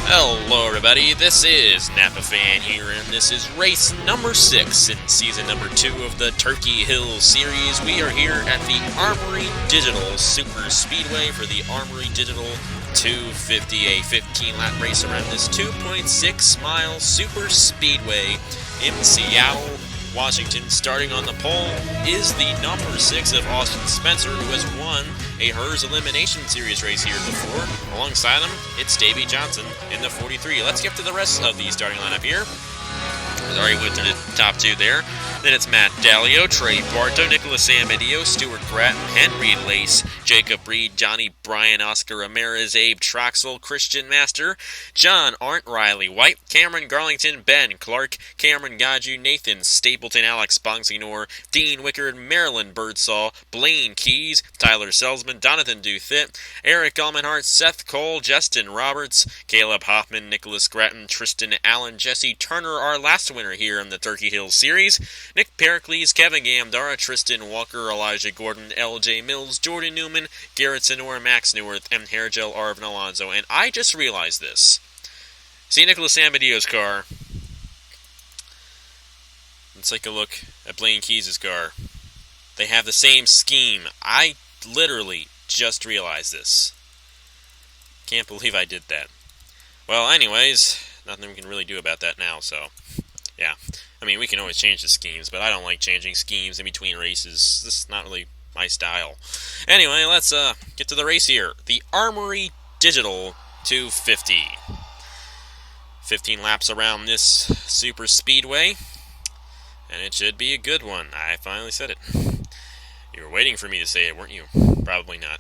Hello everybody, this is Napa Fan here, and this is race number 6 in season number 2 of the Turkey Hill series. We are here at the Armory Digital SuperSpeedway for the Armory Digital 250, a 15-lap race around this 2.6-mile super speedway in Seattle, Washington. Starting on the pole is the number 6 of Austin Spencer, who has won a HERS Elimination Series race here before. Alongside him, it's Davey Johnson in the 43. Let's get to the rest of the starting lineup here. Already went through the top 2 there. Then it's Matt Dallio, Trey Barto, Nicholas Amadio, Stuart Gratton, Henry Lace, Jacob Reed, Johnny Bryan, Oscar Ramirez, Abe Troxel, Christian Master, John Arndt, Riley White, Cameron Garlington, Ben Clark, Cameron Gaju, Nathan Stapleton, Alex Bonsignor, Dean Wickard, Marilyn Birdsall, Blaine Keys, Tyler Selsman, Donathan Duthit, Eric Almenhart, Seth Cole, Justin Roberts, Caleb Hoffman, Nicholas Gratton, Tristan Allen, Jesse Turner, our last winner here in the Turkey Hill series, Nick Pericles, Kevin Gamdara, Tristan Walker, Elijah Gordon, LJ Mills, Jordan Newman, Garrett Senor, Max Newworth, and Hairgel Arvin Alonso. And I just realized this. See Nicholas Amadio's car. Let's take a look at Blaine Keys' car. They have the same scheme. I literally just realized this. Can't believe I did that. Well, anyways, nothing we can really do about that now, so yeah. I mean, we can always change the schemes, but I don't like changing schemes in between races. This is not really my style. Anyway, let's get to the race here. The Armory Digital 250. 15 laps around this super speedway, and it should be a good one. I finally said it. You were waiting for me to say it, weren't you? Probably not.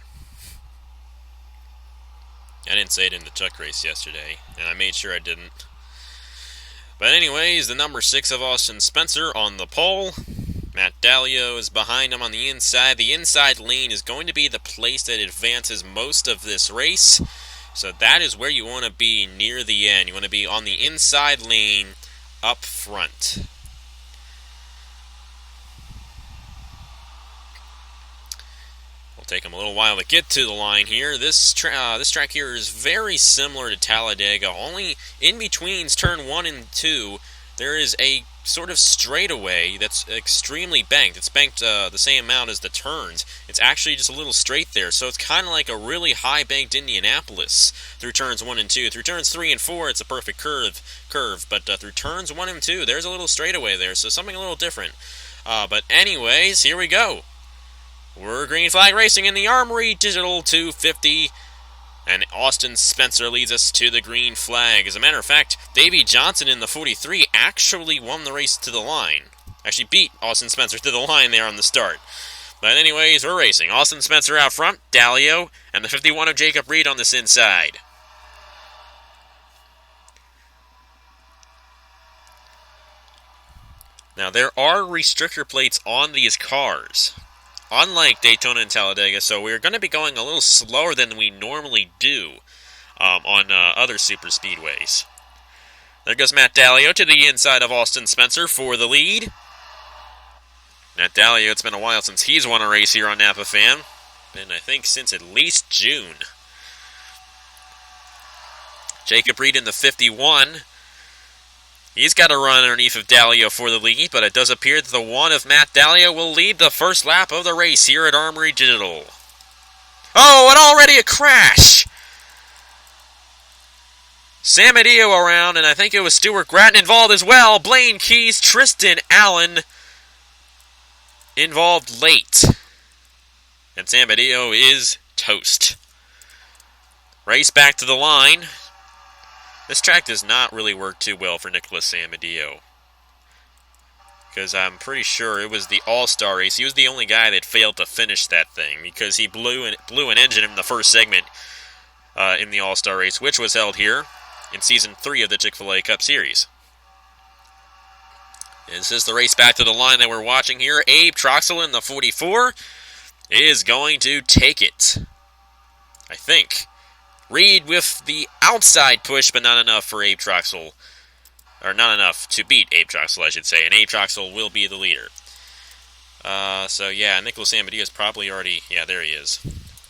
I didn't say it in the Chuck race yesterday, and I made sure I didn't. But anyways, the number 6 of Austin Spencer on the pole. Matt Dallio is behind him on the inside. The inside lane is going to be the place that advances most of this race. So that is where you want to be near the end. You want to be on the inside lane up front. Take them a little while to get to the line here. This track here is very similar to Talladega, only in between turn 1 and 2 there is a sort of straightaway that's extremely banked. It's banked the same amount as the turns. It's actually just a little straight there, so it's kind of like a really high banked Indianapolis through turns 1 and 2. Through turns 3 and 4 it's a perfect curve, but through turns 1 and 2 there's a little straightaway there, so something a little different. But anyways, here we go. We're green flag racing in the Armory Digital 250, and Austin Spencer leads us to the green flag. As a matter of fact, Davey Johnson in the 43 actually won the race to the line. Actually beat Austin Spencer to the line there on the start. But anyways, we're racing. Austin Spencer out front, Dallio, and the 51 of Jacob Reed on this inside. Now, there are restrictor plates on these cars, unlike Daytona and Talladega, so we're going to be going a little slower than we normally do on other super speedways. There goes Matt Dallio to the inside of Austin Spencer for the lead. Matt Dallio, it's been a while since he's won a race here on Napa Fan. Been, I think, since at least June. Jacob Reed in the 51. He's got a run underneath of Dallio for the lead, but it does appear that the one of Matt Dallio will lead the first lap of the race here at Armory Digital. Oh, and already a crash! Samadio around, and I think it was Stuart Gratton involved as well. Blaine Keys, Tristan Allen involved late. And Samadio is toast. Race back to the line. This track does not really work too well for Nicholas Amadio, because I'm pretty sure it was the All-Star race. He was the only guy that failed to finish that thing, because he blew an engine in the first segment in the All-Star race, which was held here in Season 3 of the Chick-fil-A Cup Series. And this is the race back to the line that we're watching here. Abe Troxel in the 44 is going to take it, I think. Reed with the outside push, but not enough for Abe Troxel. Or not enough to beat Abe Troxel, I should say. And Abe Troxel will be the leader. So yeah, Nicholas Amadio is probably already... Yeah, there he is.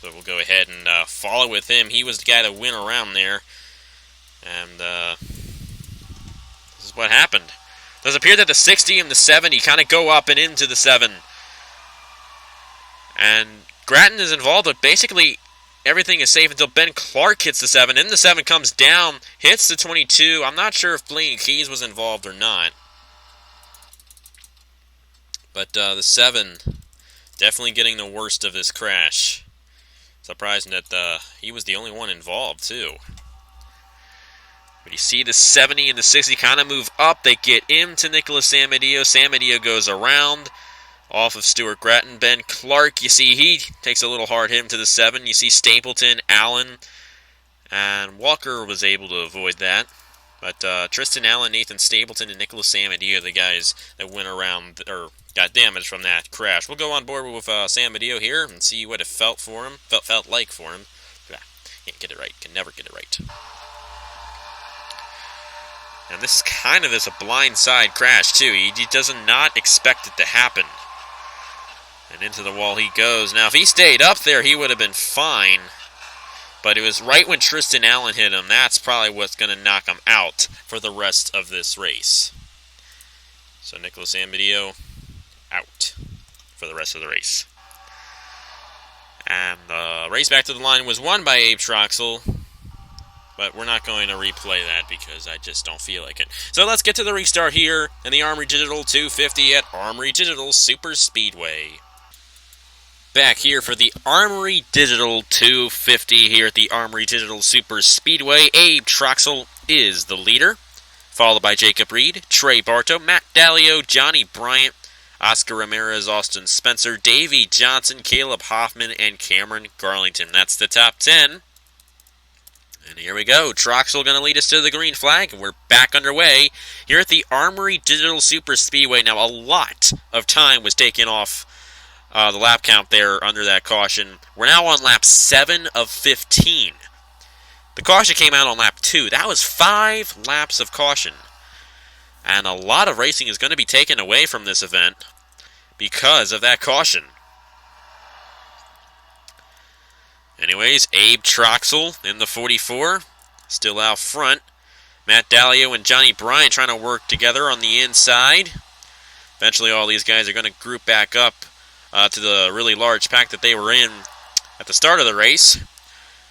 So we'll go ahead and follow with him. He was the guy that went around there. And this is what happened. It does appear that the 60 and the 70 kind of go up and into the 7. And Grattan is involved, but basically everything is safe until Ben Clark hits the 7. Then the 7 comes down, hits the 22. I'm not sure if Blaine Keys was involved or not. But the 7 definitely getting the worst of this crash. Surprising that he was the only one involved, too. But you see the 70 and the 60 kind of move up. They get into Nicholas Samadillo. Samadillo goes around off of Stuart Grattan. Ben Clark, you see he takes a little hard hit into the 7. You see Stapleton, Allen, and Walker was able to avoid that. But Tristan Allen, Nathan Stapleton, and Nicholas Samadillo, the guys that went around or got damaged from that crash. We'll go on board with Samadillo here and see what it felt for him. Felt like for him. Can't get it right. Can never get it right. And this is kind of a blindside crash too. He does not expect it to happen. And into the wall he goes. Now, if he stayed up there, he would have been fine. But it was right when Tristan Allen hit him. That's probably what's going to knock him out for the rest of this race. So Nicholas Samadillo out for the rest of the race. And the race back to the line was won by Abe Troxel. But we're not going to replay that because I just don't feel like it. So let's get to the restart here in the Armory Digital 250 at Armory Digital SuperSpeedway. Back here for the Armory Digital 250 here at the Armory Digital SuperSpeedway. Abe Troxel is the leader, followed by Jacob Reed, Trey Bartow, Matt Dallio, Johnny Bryant, Oscar Ramirez, Austin Spencer, Davey Johnson, Caleb Hoffman, and Cameron Garlington. That's the top 10. And here we go. Troxel going to lead us to the green flag, and we're back underway here at the Armory Digital SuperSpeedway. Now, a lot of time was taken off the lap count there under that caution. We're now on lap 7 of 15. The caution came out on lap 2. That was 5 laps of caution. And a lot of racing is going to be taken away from this event because of that caution. Anyways, Abe Troxel in the 44, still out front. Matt Dallio and Johnny Bryant trying to work together on the inside. Eventually all these guys are going to group back up to the really large pack that they were in at the start of the race.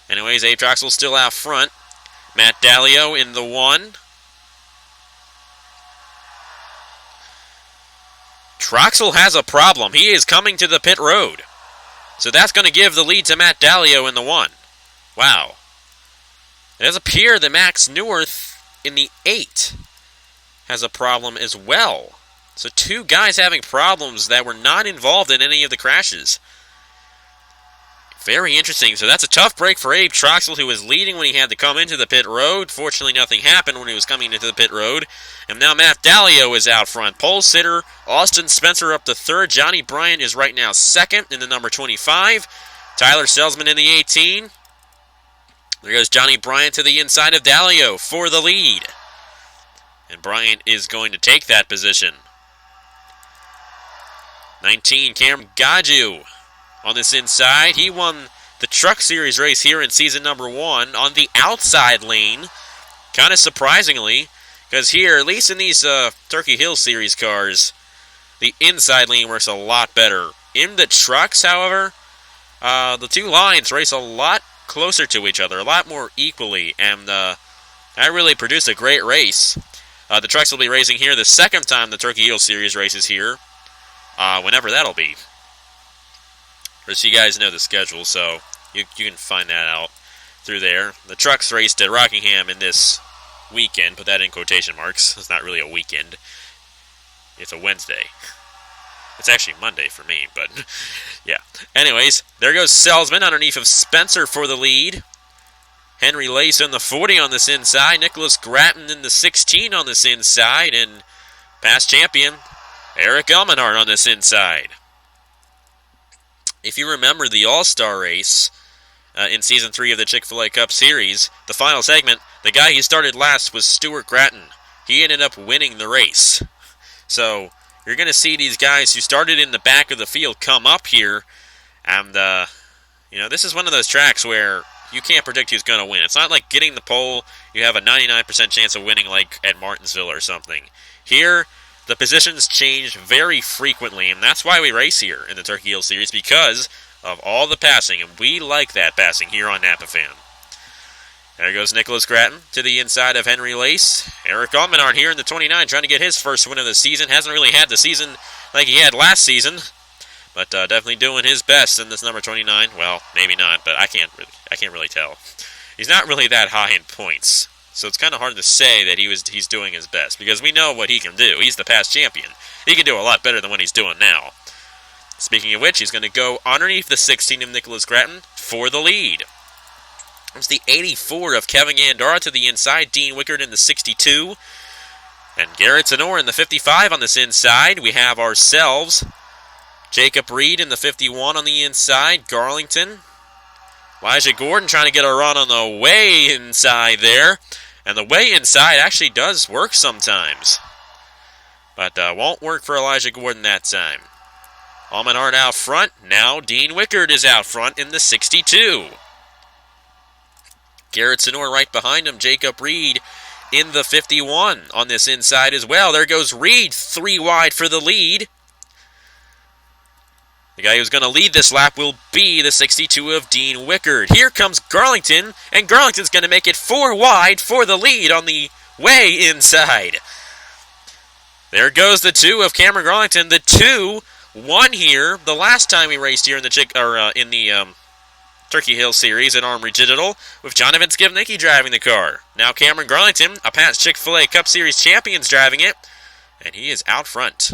Anyways, Abe Troxel still out front. Matt Dallio in the 1. Troxel has a problem. He is coming to the pit road. So that's going to give the lead to Matt Dallio in the 1. Wow. It does appear that Max Neuwirth in the 8 has a problem as well. So 2 guys having problems that were not involved in any of the crashes. Very interesting. So that's a tough break for Abe Troxel, who was leading when he had to come into the pit road. Fortunately, nothing happened when he was coming into the pit road. And now Matt Dallio is out front. Pole sitter, Austin Spencer up to 3rd. Johnny Bryant is right now 2nd in the number 25. Tyler Selzman in the 18. There goes Johnny Bryant to the inside of Dallio for the lead. And Bryant is going to take that position. 19, Cameron Gaju on this inside. He won the Truck Series race here in season number 1 on the outside lane. Kind of surprisingly, because here, at least in these Turkey Hill Series cars, the inside lane works a lot better. In the trucks, however, the 2 lines race a lot closer to each other, a lot more equally, and that really produced a great race. The trucks will be racing here the second time the Turkey Hill Series races here. Whenever that'll be. Just so you guys know the schedule, so you can find that out through there. The trucks raced at Rockingham in this weekend. Put that in quotation marks. It's not really a weekend. It's a Wednesday. It's actually Monday for me, but yeah. Anyways, there goes Selzman underneath of Spencer for the lead. Henry Lace in the 40 on this inside. Nicholas Grattan in the 16 on this inside. And past champion Eric Elmenhart on this inside. If you remember the All-Star race in Season 3 of the Chick-fil-A Cup Series, the final segment, the guy who started last was Stuart Grattan. He ended up winning the race. So you're going to see these guys who started in the back of the field come up here. And, this is one of those tracks where you can't predict who's going to win. It's not like getting the pole, you have a 99% chance of winning like at Martinsville or something. Here, the positions change very frequently, and that's why we race here in the Turkey Hill Series, because of all the passing, and we like that passing here on Napa Fan. There goes Nicholas Gratton to the inside of Henry Lace. Eric Almenard here in the 29 trying to get his first win of the season. Hasn't really had the season like he had last season, but definitely doing his best in this number 29. Well, maybe not, but I can't really tell. He's not really that high in points, so it's kind of hard to say that he's doing his best, because we know what he can do. He's the past champion. He can do a lot better than what he's doing now. Speaking of which, he's going to go underneath the 16 of Nicholas Gratton for the lead. It's the 84 of Kevin Gandara to the inside. Dean Wickard in the 62. And Garrett Tenor in the 55 on this inside. We have ourselves Jacob Reed in the 51 on the inside. Garlington. Elijah Gordon trying to get a run on the way inside there. And the way inside actually does work sometimes, but won't work for Elijah Gordon that time. Almenard out front. Now Dean Wickard is out front in the 62. Garrett Tenor right behind him. Jacob Reed in the 51 on this inside as well. There goes Reed, 3 wide for the lead. The guy who's going to lead this lap will be the 62 of Dean Wickard. Here comes Garlington, and Garlington's going to make it 4 wide for the lead on the way inside. There goes the 2 of Cameron Garlington. The 2 won here the last time we raced here in the Turkey Hill Series at Armory Digital, with Jonathan Skivnicki driving the car. Now Cameron Garlington, a past Chick-fil-A Cup Series champion, driving it, and he is out front.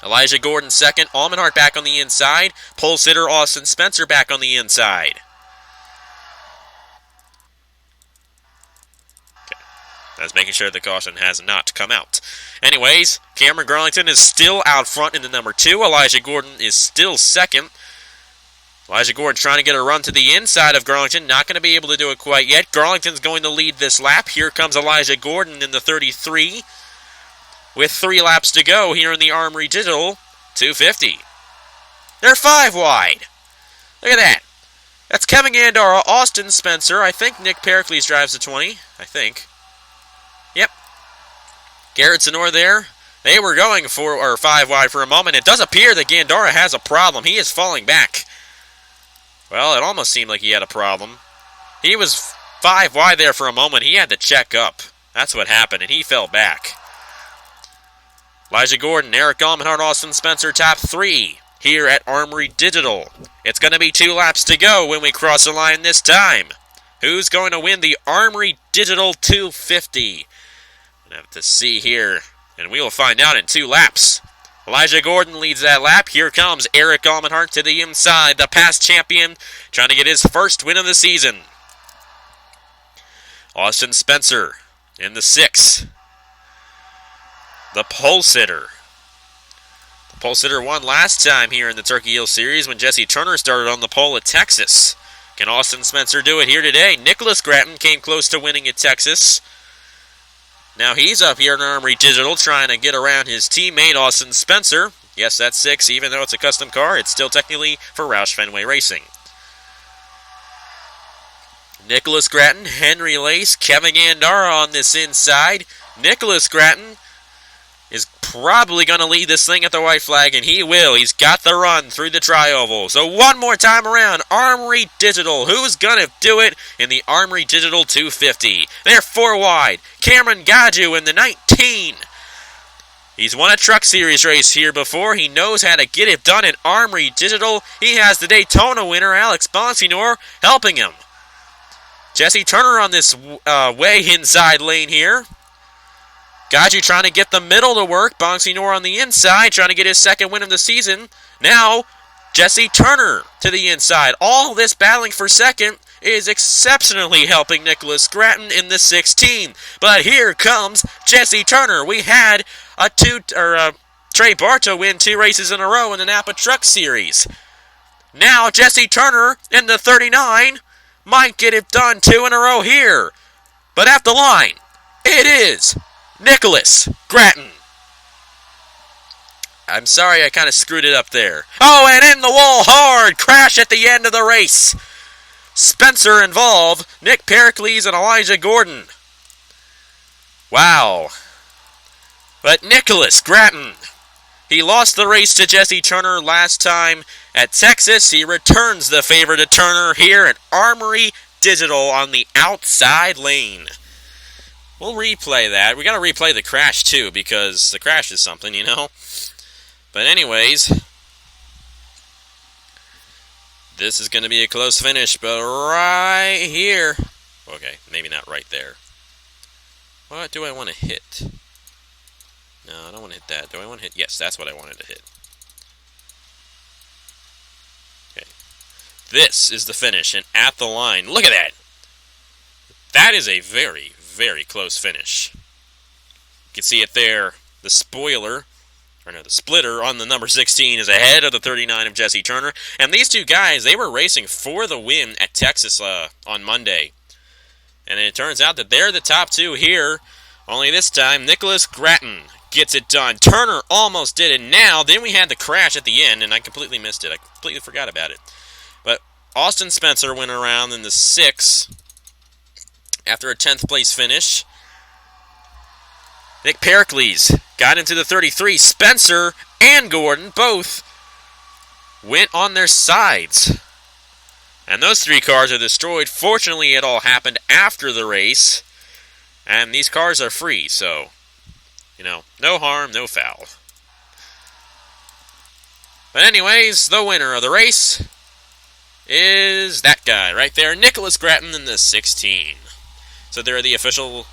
Elijah Gordon second, Almenard back on the inside, pole sitter Austin Spencer back on the inside. Okay, that's making sure the caution has not come out. Anyways, Cameron Garlington is still out front in the number 2. Elijah Gordon is still second. Elijah Gordon trying to get a run to the inside of Garlington. Not going to be able to do it quite yet. Garlington's going to lead this lap. Here comes Elijah Gordon in the 33. With 3 laps to go here in the Armory Digital 250. They're 5 wide. Look at that. That's Kevin Gandara, Austin Spencer. I think Nick Pericles drives the 20. I think. Yep. Garrett Tenor there. They were going 5 wide for a moment. It does appear that Gandara has a problem. He is falling back. Well, it almost seemed like he had a problem. He was 5 wide there for a moment. He had to check up. That's what happened, and he fell back. Elijah Gordon, Eric Almenard, Austin Spencer, top 3 here at Armory Digital. It's going to be 2 laps to go when we cross the line this time. Who's going to win the Armory Digital 250? We'll have to see here, and we will find out in 2 laps. Elijah Gordon leads that lap. Here comes Eric Almenhart to the inside, the past champion, trying to get his first win of the season. Austin Spencer in the 6. The pole sitter. The pole sitter won last time here in the Turkey Hill Series when Jesse Turner started on the pole at Texas. Can Austin Spencer do it here today? Nicholas Gratton came close to winning at Texas. Now he's up here in Armory Digital trying to get around his teammate Austin Spencer. Yes, that's 6. Even though it's a custom car, it's still technically for Roush Fenway Racing. Nicholas Gratton, Henry Lace, Kevin Gandara on this inside. Nicholas Gratton is probably going to lead this thing at the white flag, and he will. He's got the run through the tri-oval. So one more time around, Armory Digital. Who's going to do it in the Armory Digital 250? They're 4 wide. Cameron Gaju in the 19. He's won a Truck Series race here before. He knows how to get it done at Armory Digital. He has the Daytona winner, Alex Bonsignor, helping him. Jesse Turner on this way inside lane here. Gaju trying to get the middle to work. Bonsignor on the inside, trying to get his second win of the season. Now, Jesse Turner to the inside. All this battling for second is exceptionally helping Nicholas Gratton in the 16. But here comes Jesse Turner. We had Trey Bartow win 2 races in a row in the Napa Truck Series. Now, Jesse Turner in the 39 might get it done 2 in a row here. But at the line, it is Nicholas Gratton. I'm sorry, I kind of screwed it up there. Oh, and in the wall hard. Crash at the end of the race. Spencer involved Nick Pericles and Elijah Gordon. Wow. But Nicholas Gratton, he lost the race to Jesse Turner last time at Texas. He returns the favor to Turner here at Armory Digital on the outside lane. We'll replay that. We got to replay the crash too, because the crash is something, you know. But anyways, this is going to be a close finish, but right here. Okay, maybe not right there. What do I want to hit? No, I don't want to hit that. Do I want to hit? Yes, that's what I wanted to hit. Okay. This is the finish, and at the line. Look at that! That is a very, very close finish. You can see it there. The spoiler, or no, the splitter on the number 16 is ahead of the 39 of Jesse Turner. And these two guys, they were racing for the win at Texas on Monday. And it turns out that they're the top two here. Only this time, Nicholas Gratton gets it done. Turner almost did it now. Then we had the crash at the end, and I completely missed it. I completely forgot about it. But Austin Spencer went around in the 6 after a 10th place finish. Nick Pericles got into the 33. Spencer and Gordon both went on their sides. And those three cars are destroyed. Fortunately, it all happened after the race. And these cars are free, so, you know, no harm, no foul. But anyways, the winner of the race is that guy right there, Nicholas Gratton in the 16. So there are the official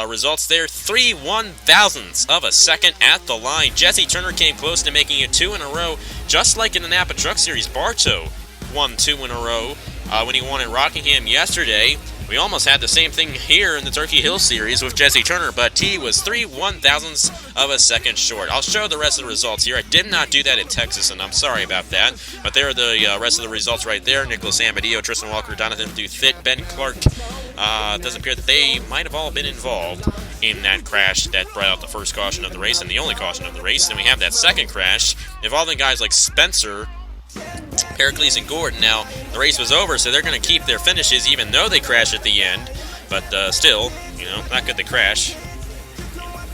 results there. 3 1/1000ths of a second at the line. Jesse Turner came close to making it 2 in a row, just like in the Napa Truck Series. Bartow won 2 in a row when he won in Rockingham yesterday. We almost had the same thing here in the Turkey Hill Series with Jesse Turner, but he was 3 1/1000ths of a second short. I'll show the rest of the results here. I did not do that in Texas, and I'm sorry about that. But there are the rest of the results right there. Nicholas Amadio, Tristan Walker, Jonathan Duthitt, Ben Clark. It does appear that they might have all been involved in that crash that brought out the first caution of the race and the only caution of the race. Then we have that second crash involving guys like Spencer, Pericles, and Gordon. Now, the race was over, so they're going to keep their finishes even though they crash at the end. But still, you know, not good to crash.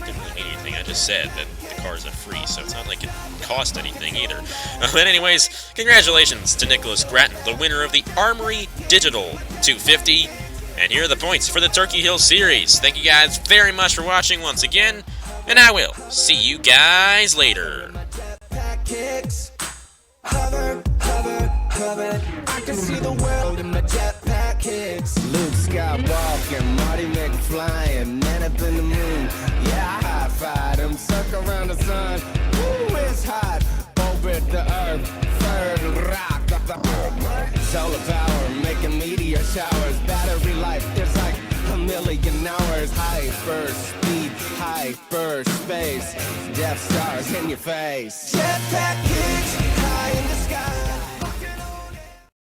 Didn't really mean anything. I just said that the cars are free, so it's not like it cost anything either. But anyways, congratulations to Nicholas Gratton, the winner of the Armory Digital 250. And here are the points for the Turkey Hill Series. Thank you guys very much for watching once again, and I will see you guys later. I can see the world in my jetpack kicks. Luke Skywalker, Marty McFly, man up in the moon. Yeah, I high-five him, circle around the sun. Woo, it's hot, orbit the earth, third rock. Solar power, making meteor showers. Battery life, it's like a million hours. Hyper speed, hyper space. Death stars in your face. Jetpack kicks.